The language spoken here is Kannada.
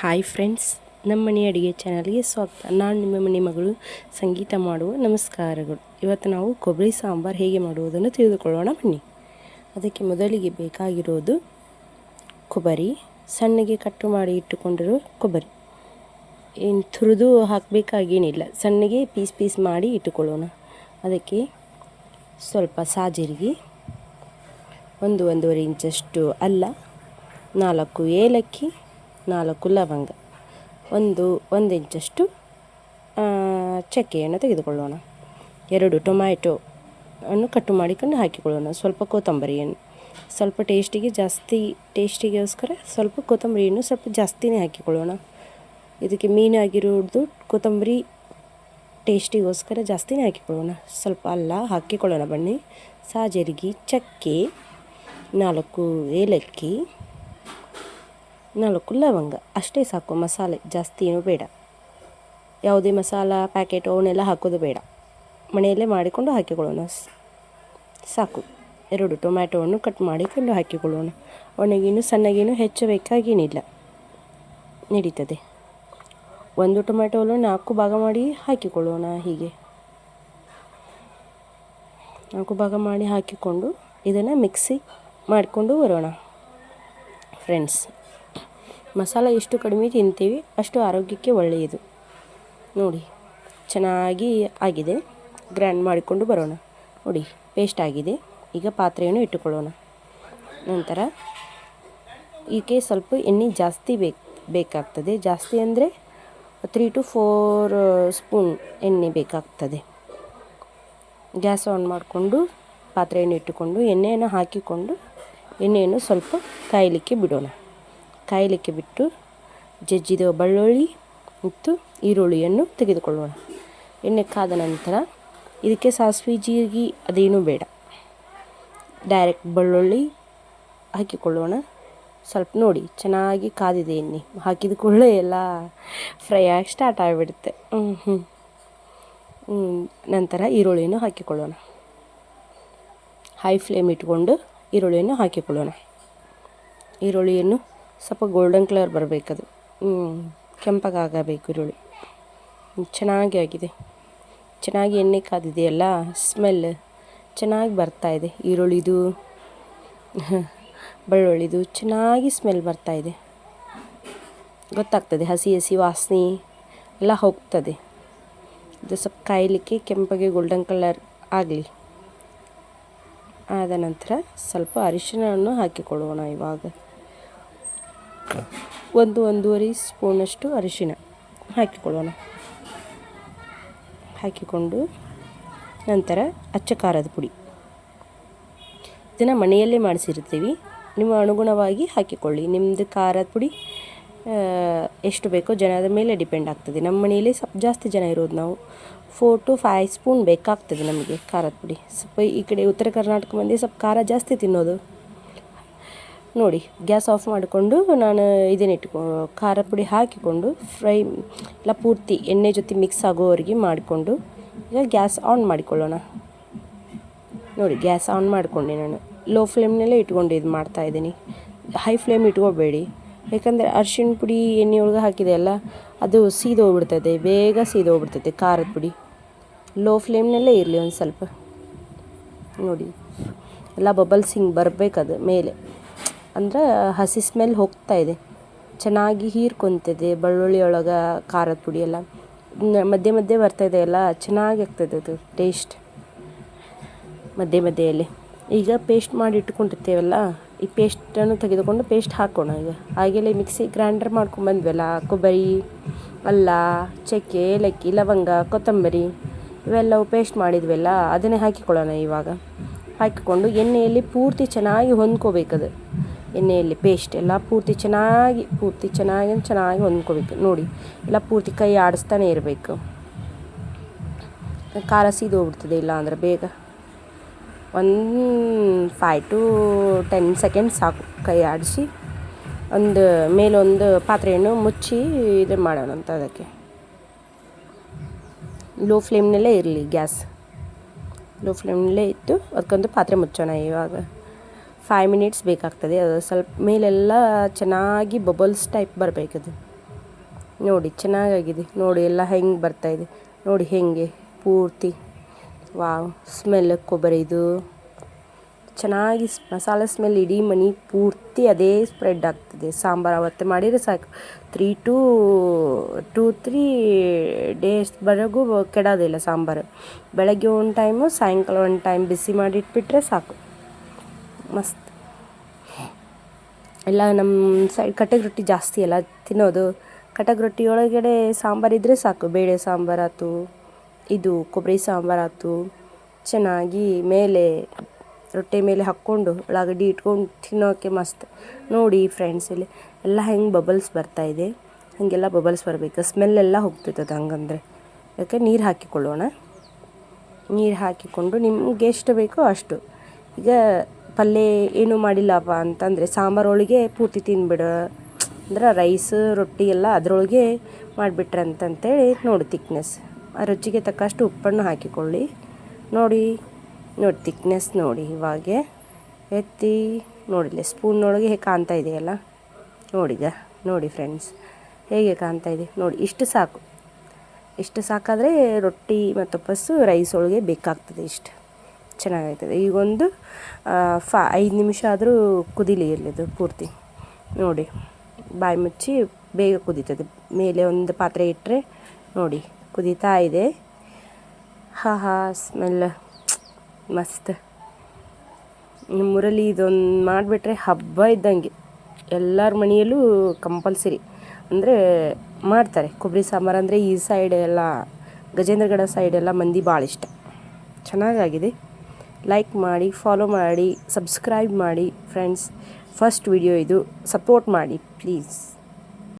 ಹಾಯ್ ಫ್ರೆಂಡ್ಸ್, ನಮ್ಮ ಮನೆ ಅಡುಗೆ ಚಾನಲ್ಗೆ ಸ್ವಾಗತ. ನಾನು ನಿಮ್ಮ ಮನೆ ಮಗಳು ಸಂಗೀತ ಮಾಡುವ ನಮಸ್ಕಾರಗಳು. ಇವತ್ತು ನಾವು ಕೊಬ್ಬರಿ ಸಾಂಬಾರು ಹೇಗೆ ಮಾಡುವುದನ್ನು ತಿಳಿದುಕೊಳ್ಳೋಣ ಬನ್ನಿ. ಅದಕ್ಕೆ ಮೊದಲಿಗೆ ಬೇಕಾಗಿರೋದು ಕೊಬ್ಬರಿ, ಸಣ್ಣಗೆ ಕಟ್ಟು ಮಾಡಿ ಇಟ್ಟುಕೊಂಡಿರೋ ಕೊಬ್ಬರಿ. ಏನು ತುರಿದು ಹಾಕಬೇಕಾಗೇನಿಲ್ಲ, ಸಣ್ಣಗೆ ಪೀಸ್ ಮಾಡಿ ಇಟ್ಟುಕೊಳ್ಳೋಣ. ಅದಕ್ಕೆ ಸ್ವಲ್ಪ ಸಾಜೀರಿಗೆ, 1-1.5 ಇಂಚಷ್ಟು ಅಲ್ಲ, 4 ಏಲಕ್ಕಿ, 4 ಲವಂಗ, 1 ಇಂಚಷ್ಟು ಚಕ್ಕೆಯನ್ನು ತೆಗೆದುಕೊಳ್ಳೋಣ. 2 ಟೊಮ್ಯಾಟೊ ಅನ್ನು ಕಟ್ಟು ಮಾಡಿಕೊಂಡು ಹಾಕಿಕೊಳ್ಳೋಣ. ಸ್ವಲ್ಪ ಕೊತ್ತಂಬರಿಯನ್ನು, ಸ್ವಲ್ಪ ಟೇಸ್ಟಿಗೋಸ್ಕರ ಸ್ವಲ್ಪ ಕೊತ್ತಂಬರಿಯನ್ನು ಸ್ವಲ್ಪ ಜಾಸ್ತಿನೇ ಹಾಕಿಕೊಳ್ಳೋಣ. ಇದಕ್ಕೆ ಮೀನಾಗಿರೋದು ಕೊತ್ತಂಬರಿ ಟೇಸ್ಟಿಗೋಸ್ಕರ ಜಾಸ್ತಿನೇ ಹಾಕಿಕೊಳ್ಳೋಣ. ಸ್ವಲ್ಪ ಅಲ್ಲ ಹಾಕಿಕೊಳ್ಳೋಣ ಬನ್ನಿ. ಸಾಜೀರಿಗೆ, ಚಕ್ಕೆ, 4 ಏಲಕ್ಕಿ, 4 ಲವಂಗ, ಅಷ್ಟೇ ಸಾಕು. ಮಸಾಲೆ ಜಾಸ್ತಿ ಏನೂ ಬೇಡ. ಯಾವುದೇ ಮಸಾಲ ಪ್ಯಾಕೆಟ್ ಅವನ್ನೆಲ್ಲ ಹಾಕೋದು ಬೇಡ, ಮನೆಯಲ್ಲೇ ಮಾಡಿಕೊಂಡು ಹಾಕಿಕೊಳ್ಳೋಣ ಸಾಕು. 2 ಟೊಮ್ಯಾಟೊವನ್ನು ಕಟ್ ಮಾಡಿಕೊಂಡು ಹಾಕಿಕೊಳ್ಳೋಣ. ಒಣಗೇನು ಸಣ್ಣಗೇನು ಹೆಚ್ಚಬೇಕಾಗೇನಿಲ್ಲ, ನಡೀತದೆ. 1 ಟೊಮ್ಯಾಟೊವನ್ನು 4 ಭಾಗ ಮಾಡಿ ಹಾಕಿಕೊಳ್ಳೋಣ. ಹೀಗೆ 4 ಭಾಗ ಮಾಡಿ ಹಾಕಿಕೊಂಡು ಇದನ್ನು ಮಿಕ್ಸಿ ಮಾಡಿಕೊಂಡು ಬರೋಣ. ಫ್ರೆಂಡ್ಸ್, ಮಸಾಲ ಎಷ್ಟು ಕಡಿಮೆ ತಿಂತೀವಿ ಅಷ್ಟು ಆರೋಗ್ಯಕ್ಕೆ ಒಳ್ಳೆಯದು. ನೋಡಿ, ಚೆನ್ನಾಗಿ ಆಗಿದೆ. ಗ್ರೈಂಡ್ ಮಾಡಿಕೊಂಡು ಬರೋಣ. ನೋಡಿ, ಪೇಸ್ಟ್ ಆಗಿದೆ. ಈಗ ಪಾತ್ರೆಯನ್ನು ಇಟ್ಟುಕೊಳ್ಳೋಣ. ನಂತರ ಇದಕ್ಕೆ ಸ್ವಲ್ಪ ಎಣ್ಣೆ ಜಾಸ್ತಿ ಬೇಕಾಗ್ತದೆ. ಜಾಸ್ತಿ ಅಂದರೆ 3 to 4 ಸ್ಪೂನ್ ಎಣ್ಣೆ ಬೇಕಾಗ್ತದೆ. ಗ್ಯಾಸ್ ಆನ್ ಮಾಡಿಕೊಂಡು ಪಾತ್ರೆಯನ್ನು ಇಟ್ಟುಕೊಂಡು ಎಣ್ಣೆಯನ್ನು ಹಾಕಿಕೊಂಡು ಎಣ್ಣೆಯನ್ನು ಸ್ವಲ್ಪ ಕಾಯಲಿಕ್ಕೆ ಬಿಡೋಣ. ಕಾಯಲಿಕ್ಕೆ ಬಿಟ್ಟು ಜಜ್ಜಿದ ಬೆಳ್ಳುಳ್ಳಿ ಮತ್ತು ಈರುಳ್ಳಿಯನ್ನು ತೆಗೆದುಕೊಳ್ಳೋಣ. ಎಣ್ಣೆ ಕಾದ ನಂತರ ಇದಕ್ಕೆ ಸಾಸಿವೆ ಜೀರಿಗೆ ಅದೇನೂ ಬೇಡ, ಡೈರೆಕ್ಟ್ ಬೆಳ್ಳುಳ್ಳಿ ಹಾಕಿಕೊಳ್ಳೋಣ. ಸ್ವಲ್ಪ ನೋಡಿ, ಚೆನ್ನಾಗಿ ಕಾದಿದೆ ಎಣ್ಣೆ. ಹಾಕಿದ ಕೂಡಲೇ ಎಲ್ಲ ಫ್ರೈ ಆಗಿ ಸ್ಟಾರ್ಟ್ ಆಗಿಬಿಡುತ್ತೆ. ನಂತರ ಈರುಳ್ಳಿಯನ್ನು ಹಾಕಿಕೊಳ್ಳೋಣ. ಹೈ ಫ್ಲೇಮ್ ಇಟ್ಕೊಂಡು ಈರುಳ್ಳಿಯನ್ನು ಹಾಕಿಕೊಳ್ಳೋಣ. ಈರುಳ್ಳಿಯನ್ನು ಸ್ವಲ್ಪ ಗೋಲ್ಡನ್ ಕಲರ್ ಬರಬೇಕದು, ಕೆಂಪಗಾಗಬೇಕು ಈರುಳ್ಳಿ. ಚೆನ್ನಾಗಿ ಆಗಿದೆ. ಚೆನ್ನಾಗಿ ಎಣ್ಣೆ ಕಾದಿದೆಯಲ್ಲ, ಸ್ಮೆಲ್ ಚೆನ್ನಾಗಿ ಬರ್ತಾಯಿದೆ. ಈರುಳ್ಳಿದು ಬೆಳ್ಳುಳ್ಳಿದು ಚೆನ್ನಾಗಿ ಸ್ಮೆಲ್ ಬರ್ತಾಯಿದೆ. ಗೊತ್ತಾಗ್ತದೆ, ಹಸಿ ವಾಸನೆ ಎಲ್ಲ ಹೋಗ್ತದೆ. ಇದು ಸ್ವಲ್ಪ ಕಾಯಲಿಕ್ಕೆ ಕೆಂಪಗೆ ಗೋಲ್ಡನ್ ಕಲರ್ ಆಗಲಿ. ಆದ ನಂತರ ಸ್ವಲ್ಪ ಅರಿಶಿಣವನ್ನು ಹಾಕಿಕೊಳ್ಳೋಣ. ಇವಾಗ 1-1.5 ಸ್ಪೂನಷ್ಟು ಅರಿಶಿಣ ಹಾಕಿಕೊಳ್ಳೋಣ. ಹಾಕಿಕೊಂಡು ನಂತರ ಅಚ್ಚ ಖಾರದ ಪುಡಿ, ಇದನ್ನು ಮನೆಯಲ್ಲೇ ಮಾಡಿಸಿರ್ತೀವಿ. ನಿಮ್ಮ ಅನುಗುಣವಾಗಿ ಹಾಕಿಕೊಳ್ಳಿ. ನಿಮ್ಮದು ಖಾರದ ಪುಡಿ ಎಷ್ಟು ಬೇಕೋ ಜನದ ಮೇಲೆ ಡಿಪೆಂಡ್ ಆಗ್ತದೆ. ನಮ್ಮ ಮನೆಯಲ್ಲಿ ಸ್ವಲ್ಪ ಜಾಸ್ತಿ ಜನ ಇರೋದು ನಾವು, 4 to 5 ಸ್ಪೂನ್ ಬೇಕಾಗ್ತದೆ ನಮಗೆ ಖಾರದ ಪುಡಿ. ಸ್ವಲ್ಪ ಈ ಕಡೆ ಉತ್ತರ ಕರ್ನಾಟಕ ಮಂದಿ ಸ್ವಲ್ಪ ಖಾರ ಜಾಸ್ತಿ ತಿನ್ನೋದು. ನೋಡಿ, ಗ್ಯಾಸ್ ಆಫ್ ಮಾಡಿಕೊಂಡು ನಾನು ಖಾರದ ಪುಡಿ ಹಾಕಿಕೊಂಡು ಫ್ರೈ ಎಲ್ಲ ಪೂರ್ತಿ ಎಣ್ಣೆ ಜೊತೆ ಮಿಕ್ಸ್ ಆಗೋವರೆಗೆ ಮಾಡಿಕೊಂಡು ಈಗ ಗ್ಯಾಸ್ ಆನ್ ಮಾಡಿಕೊಳ್ಳೋಣ. ನೋಡಿ, ಗ್ಯಾಸ್ ಆನ್ ಮಾಡಿಕೊಂಡೆ. ನಾನು ಲೋ ಫ್ಲೇಮ್ನಲ್ಲೇ ಇಟ್ಕೊಂಡು ಇದು ಮಾಡ್ತಾಯಿದ್ದೀನಿ. ಹೈ ಫ್ಲೇಮ್ ಇಟ್ಕೋಬೇಡಿ, ಯಾಕಂದರೆ ಅರಿಶಿಣ ಪುಡಿ ಎಣ್ಣೆಯೊಳಗೆ ಹಾಕಿದೆಯಲ್ಲ, ಅದು ಸೀದೋಗ್ಬಿಡ್ತದೆ, ಬೇಗ ಸೀದೋಗ್ಬಿಡ್ತದೆ ಖಾರದ ಪುಡಿ. ಲೋ ಫ್ಲೇಮ್ನಲ್ಲೇ ಇರಲಿ ಒಂದು ಸ್ವಲ್ಪ. ನೋಡಿ, ಎಲ್ಲ ಬಬಲ್ಸ್ ಹಿಂಗೆ ಬರಬೇಕದು ಮೇಲೆ, ಅಂದರೆ ಹಸಿ ಸ್ಮೆಲ್ ಹೋಗ್ತಾಯಿದೆ. ಚೆನ್ನಾಗಿ ಹೀರ್ಕೊತದೆ ಬೆಳ್ಳುಳ್ಳಿ ಒಳಗೆ ಖಾರದ ಪುಡಿ ಎಲ್ಲ. ಮಧ್ಯೆ ಬರ್ತಾಯಿದೆ ಎಲ್ಲ, ಚೆನ್ನಾಗಿ ಆಗ್ತದೆ ಅದು ಟೇಸ್ಟ್ ಮಧ್ಯೆಯಲ್ಲಿ. ಈಗ ಪೇಸ್ಟ್ ಮಾಡಿ ಇಟ್ಕೊಂಡಿರ್ತೇವಲ್ಲ, ಈ ಪೇಸ್ಟನ್ನು ತೆಗೆದುಕೊಂಡು ಪೇಸ್ಟ್ ಹಾಕೋಣ. ಈಗ ಹಾಗೆಲ್ಲ ಮಿಕ್ಸಿ ಗ್ರೈಂಡರ್ ಮಾಡ್ಕೊಂಡ್ಬಂದ್ವಲ್ಲ, ಕೊಬ್ಬರಿ, ಅಲ್ಲ, ಚಕ್ಕೆ, ಏಲಕ್ಕಿ, ಲವಂಗ, ಕೊತ್ತಂಬರಿ ಇವೆಲ್ಲವೂ ಪೇಸ್ಟ್ ಮಾಡಿದ್ವಲ್ಲ, ಅದನ್ನೇ ಹಾಕಿಕೊಳ್ಳೋಣ. ಇವಾಗ ಹಾಕಿಕೊಂಡು ಎಣ್ಣೆಯಲ್ಲಿ ಪೂರ್ತಿ ಚೆನ್ನಾಗಿ ಹೊಂದ್ಕೋಬೇಕದು. ಎಣ್ಣೆಯಲ್ಲಿ ಪೇಸ್ಟ್ ಎಲ್ಲ ಪೂರ್ತಿ ಚೆನ್ನಾಗಿ ಹೊಂದ್ಕೋಬೇಕು. ನೋಡಿ, ಎಲ್ಲ ಪೂರ್ತಿ ಕೈ ಆಡಿಸ್ತಾನೆ ಇರಬೇಕು, ಖಾರ ಸೀದೋಗ್ಬಿಡ್ತದೆ. ಇಲ್ಲ ಅಂದರೆ ಬೇಗ 5 to 10 ಸೆಕೆಂಡ್ಸ್ ಸಾಕು. ಕೈ ಆಡಿಸಿ ಮೇಲೊಂದು ಪಾತ್ರೆಯನ್ನು ಮುಚ್ಚಿ ಇದು ಮಾಡೋಣ ಅಂತ. ಅದಕ್ಕೆ ಲೋ ಫ್ಲೇಮ್ನಲ್ಲೇ ಇರಲಿ ಗ್ಯಾಸ್. ಲೋ ಫ್ಲೇಮ್ನಲ್ಲೇ ಇಟ್ಟು ಅದಕ್ಕೊಂದು ಪಾತ್ರೆ ಮುಚ್ಚೋಣ. ಇವಾಗ 5 ಮಿನಿಟ್ಸ್ ಬೇಕಾಗ್ತದೆ. ಅದು ಸ್ವಲ್ಪ ಮೇಲೆಲ್ಲ ಚೆನ್ನಾಗಿ ಬಬಲ್ಸ್ ಟೈಪ್ ಬರಬೇಕದು. ನೋಡಿ ಚೆನ್ನಾಗಾಗಿದೆ ನೋಡಿ, ಎಲ್ಲ ಹೆಂಗೆ ಬರ್ತಾಯಿದೆ ನೋಡಿ, ಹೆಂಗೆ ಪೂರ್ತಿ ವಾವ್ ಸ್ಮೆಲ್ ಕೊಬ್ಬರಿದು ಚೆನ್ನಾಗಿ ಮಸಾಲೆ ಸ್ಮೆಲ್ ಇಡೀ ಮನೆ ಪೂರ್ತಿ ಅದೇ ಸ್ಪ್ರೆಡ್ ಆಗ್ತದೆ. ಸಾಂಬಾರು ಅವತ್ತೆ ಮಾಡಿದರೆ ಸಾಕು 3 ಡೇಸ್ವರೆಗೂ ಕೆಡೋದಿಲ್ಲ ಸಾಂಬಾರು. ಬೆಳಗ್ಗೆ ಒಂದು ಟೈಮು, ಸಾಯಂಕಾಲ ಒಂದು ಟೈಮ್ ಬಿಸಿ ಮಾಡಿಟ್ಬಿಟ್ರೆ ಸಾಕು, ಮಸ್ತ್. ಎಲ್ಲ ನಮ್ಮ ಸೈಡ್ ಕಟಕ್ ರೊಟ್ಟಿ ಜಾಸ್ತಿ ಎಲ್ಲ ತಿನ್ನೋದು. ಕಟಕ್ ರೊಟ್ಟಿ ಒಳಗಡೆ ಸಾಂಬಾರಿದ್ದರೆ ಸಾಕು, ಬೇಳೆ ಸಾಂಬಾರಾಯ್ತು, ಇದು ಕೊಬ್ಬರಿ ಸಾಂಬಾರಾಯ್ತು, ಚೆನ್ನಾಗಿ ಮೇಲೆ ರೊಟ್ಟಿ ಮೇಲೆ ಹಾಕ್ಕೊಂಡು ಉಳ್ಳಾಗಡ್ಡಿ ಇಟ್ಕೊಂಡು ತಿನ್ನೋಕ್ಕೆ ಮಸ್ತ್. ನೋಡಿ ಫ್ರೆಂಡ್ಸ್, ಇಲ್ಲಿ ಎಲ್ಲ ಹೆಂಗೆ ಬಬಲ್ಸ್ ಬರ್ತಾಯಿದೆ, ಹಾಗೆಲ್ಲ ಬಬಲ್ಸ್ ಬರಬೇಕು, ಸ್ಮೆಲ್ಲೆಲ್ಲ ಹೋಗ್ತೈತದು ಹಂಗಂದರೆ. ಅದಕ್ಕೆ ನೀರು ಹಾಕಿಕೊಳ್ಳೋಣ. ನೀರು ಹಾಕಿಕೊಂಡು ನಿಮ್ಗೆ ಎಷ್ಟು ಬೇಕೋ ಅಷ್ಟು. ಈಗ ಪಲ್ಯ ಏನೂ ಮಾಡಿಲ್ಲಪ್ಪ ಅಂತಂದರೆ ಸಾಂಬಾರೊಳಗೆ ಪೂರ್ತಿ ತಿನ್ಬಿಡು, ಅಂದ್ರೆ ರೈಸ್ ರೊಟ್ಟಿ ಎಲ್ಲ ಅದರೊಳಗೆ ಮಾಡಿಬಿಟ್ರೆ ಅಂತಂತೇಳಿ ನೋಡಿ ಥಿಕ್ನೆಸ್. ಆ ರುಚಿಗೆ ತಕ್ಕಷ್ಟು ಉಪ್ಪನ್ನು ಹಾಕಿಕೊಳ್ಳಿ. ನೋಡಿ ಥಿಕ್ನೆಸ್ ನೋಡಿ. ಇವಾಗೆ ಎತ್ತಿ ನೋಡಿಲ್ಲ ಸ್ಪೂನ್ನೊಳಗೆ ಹೇಗೆ ಕಾಣ್ತಾ ಇದೆಯಲ್ಲ ನೋಡಿಗ. ನೋಡಿ ಫ್ರೆಂಡ್ಸ್ ಹೇಗೆ ಕಾಣ್ತಾ ಇದೆ ನೋಡಿ. ಇಷ್ಟು ಸಾಕಾದರೆ ರೊಟ್ಟಿ ಮತ್ತು ಪಸ್ಸು ರೈಸ್ ಒಳಗೆ ಬೇಕಾಗ್ತದೆ. ಇಷ್ಟು ಚೆನ್ನಾಗಾಗ್ತದೆ. ಈಗೊಂದು 5 ನಿಮಿಷ ಆದರೂ ಕುದೀಲಿ ಇರಲಿದು ಪೂರ್ತಿ. ನೋಡಿ ಬಾಯಿ ಮುಚ್ಚಿ ಬೇಗ ಕುದೀತದೆ. ಮೇಲೆ ಒಂದು ಪಾತ್ರೆ ಇಟ್ಟರೆ ನೋಡಿ ಕುದೀತಾ ಇದೆ. ಹಾ ಸ್ಮೆಲ್ ಮಸ್ತ್. ನಮ್ಮೂರಲ್ಲಿ ಇದೊಂದು ಮಾಡಿಬಿಟ್ರೆ ಹಬ್ಬ ಇದ್ದಂಗೆ. ಎಲ್ಲರ ಮನೆಯಲ್ಲೂ ಕಂಪಲ್ಸರಿ ಅಂದರೆ ಮಾಡ್ತಾರೆ ಕೊಬ್ಬರಿ ಸಾಂಬಾರು. ಅಂದರೆ ಈ ಸೈಡ್ ಎಲ್ಲ ಗಜೇಂದ್ರಗಡ ಸೈಡೆಲ್ಲ ಮಂದಿ ಭಾಳ ಇಷ್ಟ. ಚೆನ್ನಾಗಾಗಿದೆ. ಲೈಕ್ ಮಾಡಿ, ಫಾಲೋ ಮಾಡಿ, ಸಬ್ಸ್ಕ್ರೈಬ್ ಮಾಡಿ ಫ್ರೆಂಡ್ಸ್. ಫಸ್ಟ್ ವಿಡಿಯೋ ಇದು, ಸಪೋರ್ಟ್ ಮಾಡಿ ಪ್ಲೀಸ್.